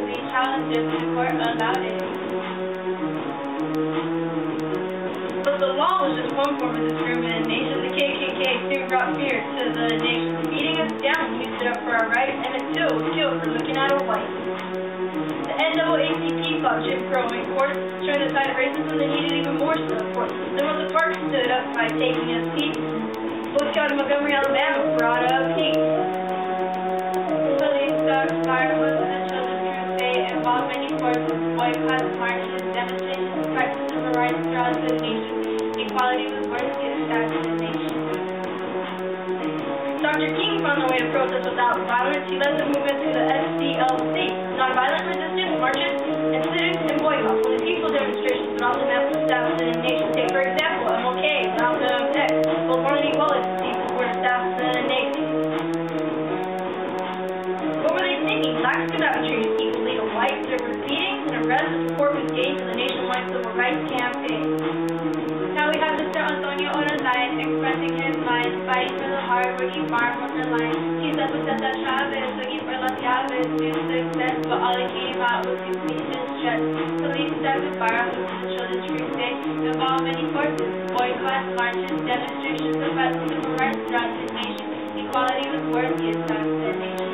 we challenged it and the court allowed it. But the law was just one form of discrimination. The KKK soon brought fear to the nation, beating us down. We stood up for our rights, and it still was killed for looking at a white. The NAACP fought Jim Crow in court, showing the side of racism that needed even more support. Then Rosa Parks stood up by taking a seat. Both Scott in Montgomery, Alabama brought up heat. Police dogs fired was the Children's Crusade, involved many forces, boycotts, marches, demonstrations, fight for civil rights throughout the nation. Equality was worth the assassination. Dr. King found a way to protest without violence. He led the movement to the SCLC, nonviolent resistance, marches, and sit-ins and boycotts. When the peaceful demonstrations but also met with assassination. Take, for example, MLK, Malcolm X, both wanted equality for assassination. What were they thinking? Blacks could not be treated equally to whites. There were beatings and arrests. Support was gained to the nationwide civil rights campaign. Now we have Mr. Antonio Orozan expressing his mind, fighting for the hard-working farm line. He said with Santa Chavez, looking for las llaves to success, but all he came out was confusion, stress. Police started fire on the Children's Crusade, involved many forces, boycotts, marches, demonstrations, and fight for civil rights throughout the nation. Equality was worth the assassination.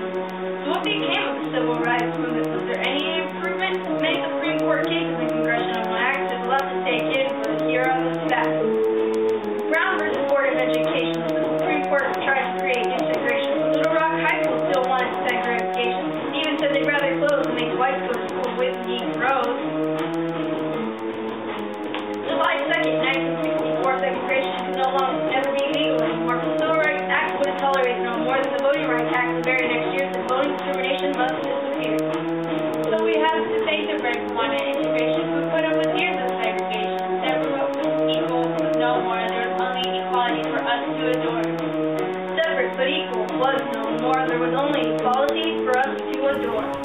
So what became of the civil rights movement? Was there any improvement? Many Supreme Court cases and congressional acts have a lot to take in, but here are the facts. Brown versus Board of Education. The Supreme Court tried to create integration, but Little Rock High School still wanted segregation. Even said they'd rather close than make whites go to school with Negroes. July 2nd, 1964, segregation could never be legal anymore. The Civil Rights Act wouldn't tolerate no more than the Voting Rights Act. The very next year, the voting discrimination must disappear. So we have to take the break from wanted integration. We put up with years of segregation. Separate was equal was no more. There was only equality for us to adore. Separate but equal was no more. There was only equality for us to adore.